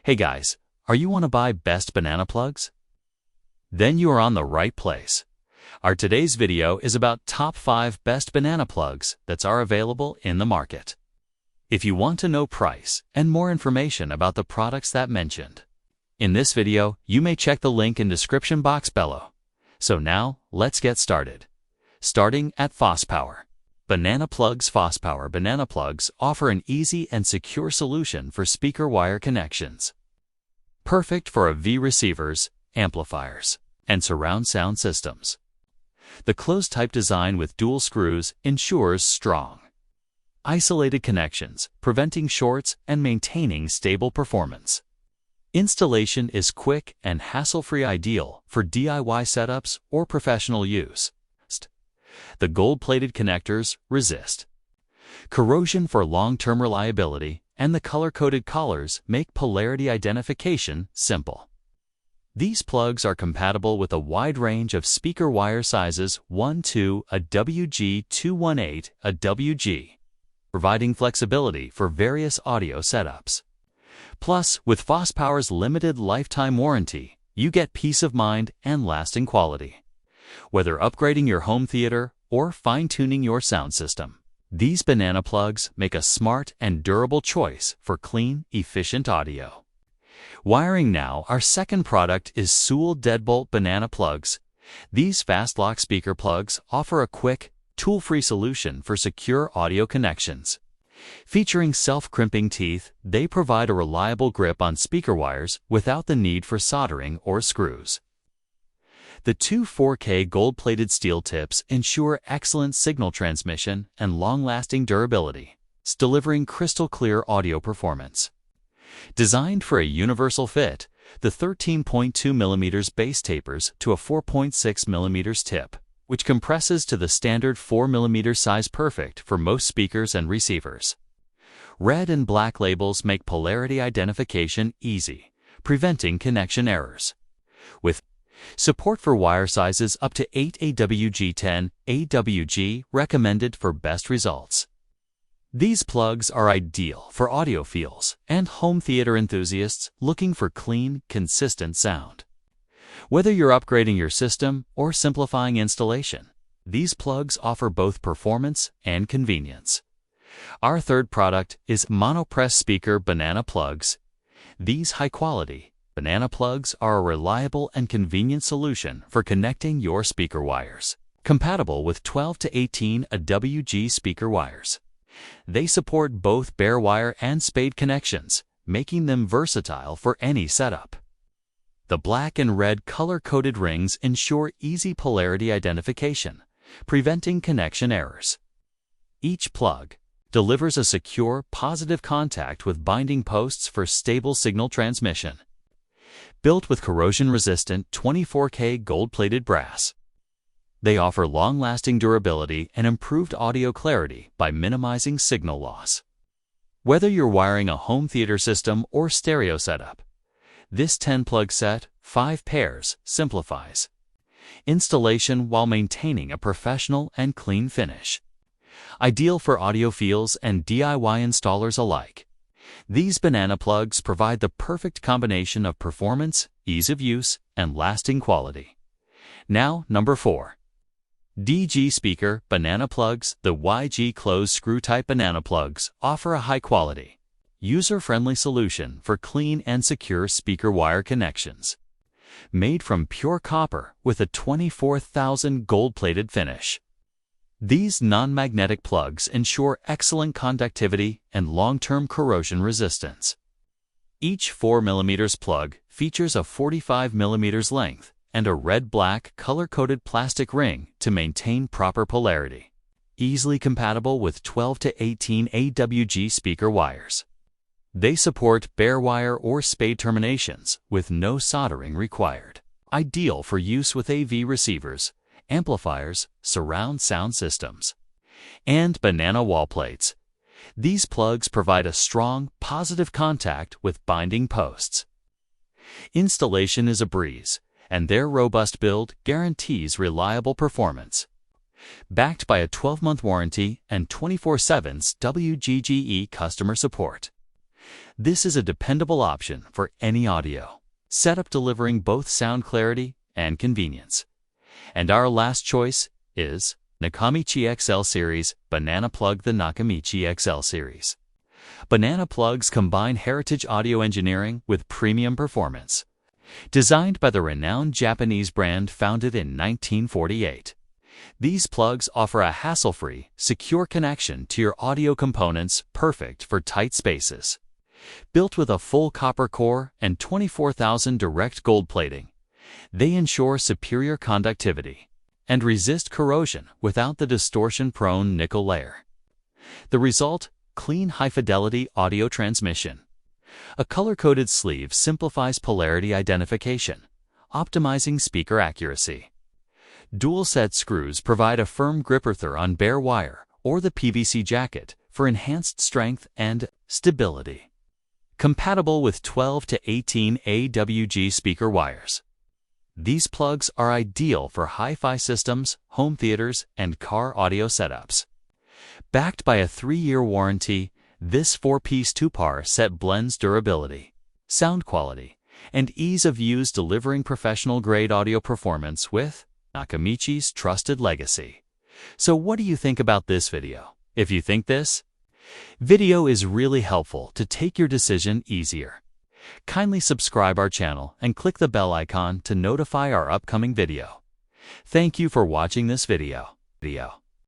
Hey guys, are you want to buy best banana plugs? Then you are on the right place. Our today's video is about top 5 best banana plugs that are available in the market. If you want to know price and more information about the products that mentioned, in this video you may check the link in description box below. So now let's get started. Starting at FosPower Banana Plugs. FosPower Banana Plugs offer an easy and secure solution for speaker wire connections. Perfect for AV receivers, amplifiers, and surround sound systems. The closed-type design with dual screws ensures strong, isolated connections, preventing shorts and maintaining stable performance. Installation is quick and hassle-free, ideal for DIY setups or professional use. The gold-plated connectors resist corrosion for long-term reliability, and the color-coded collars make polarity identification simple. These plugs are compatible with a wide range of speaker wire sizes 1-2, a WG218, a WG, providing flexibility for various audio setups. Plus, with FosPower's limited lifetime warranty, you get peace of mind and lasting quality. Whether upgrading your home theater or fine-tuning your sound system, these banana plugs make a smart and durable choice for clean, efficient audio. Wiring now, our second product is Sewell Deadbolt Banana Plugs. These fast-lock speaker plugs offer a quick, tool-free solution for secure audio connections. Featuring self-crimping teeth, they provide a reliable grip on speaker wires without the need for soldering or screws. The two 4K gold-plated steel tips ensure excellent signal transmission and long-lasting durability, delivering crystal-clear audio performance. Designed for a universal fit, the 13.2 mm base tapers to a 4.6 mm tip, which compresses to the standard 4 mm size, perfect for most speakers and receivers. Red and black labels make polarity identification easy, preventing connection errors. With support for wire sizes up to 8 AWG10, AWG recommended for best results. These plugs are ideal for audiophiles and home theater enthusiasts looking for clean, consistent sound. Whether you're upgrading your system or simplifying installation, these plugs offer both performance and convenience. Our third product is Monoprice Banana Plugs. These high-quality banana plugs are a reliable and convenient solution for connecting your speaker wires. Compatible with 12 to 18 WGGE speaker wires. They support both bare wire and spade connections, making them versatile for any setup. The black and red color-coded rings ensure easy polarity identification, preventing connection errors. Each plug delivers a secure, positive contact with binding posts for stable signal transmission. Built with corrosion-resistant 24K gold-plated brass, they offer long-lasting durability and improved audio clarity by minimizing signal loss. Whether you're wiring a home theater system or stereo setup, this 10-plug set, 5 pairs, simplifies installation while maintaining a professional and clean finish. Ideal for audiophiles and DIY installers alike. These banana plugs provide the perfect combination of performance, ease of use, and lasting quality. Now, number 4. WGGE Speaker Banana Plugs. The YG closed screw-type banana plugs offer a high-quality, user-friendly solution for clean and secure speaker wire connections. Made from pure copper with a 24,000 gold-plated finish, these non-magnetic plugs ensure excellent conductivity and long-term corrosion resistance. Each 4 mm plug features a 45 mm length and a red-black color-coded plastic ring to maintain proper polarity. Easily compatible with 12 to 18 AWG speaker wires. They support bare wire or spade terminations with no soldering required. Ideal for use with AV receivers, amplifiers, surround sound systems, and banana wall plates. These plugs provide a strong, positive contact with binding posts. Installation is a breeze, and their robust build guarantees reliable performance. Backed by a 12-month warranty and 24/7 WGGE customer support. This is a dependable option for any audio setup, delivering both sound clarity and convenience. And our last choice is Nakamichi Excel Series Banana Plug. The Nakamichi Excel Series Banana Plugs combine heritage audio engineering with premium performance. Designed by the renowned Japanese brand founded in 1948, these plugs offer a hassle-free, secure connection to your audio components, perfect for tight spaces. Built with a full copper core and 24,000 direct gold plating, they ensure superior conductivity and resist corrosion without the distortion-prone nickel layer. The result: clean, high-fidelity audio transmission. A color-coded sleeve simplifies polarity identification, optimizing speaker accuracy. Dual-set screws provide a firm grip on bare wire or the PVC jacket for enhanced strength and stability. Compatible with 12 to 18 AWG speaker wires. These plugs are ideal for hi-fi systems, home theaters, and car audio setups. Backed by a 3-year warranty, this 4-piece 2-par set blends durability, sound quality, and ease of use, delivering professional-grade audio performance with Nakamichi's trusted legacy. So what do you think about this video? If you think this video is really helpful to take your decision easier, kindly subscribe our channel and click the bell icon to notify our upcoming video. Thank you for watching this video.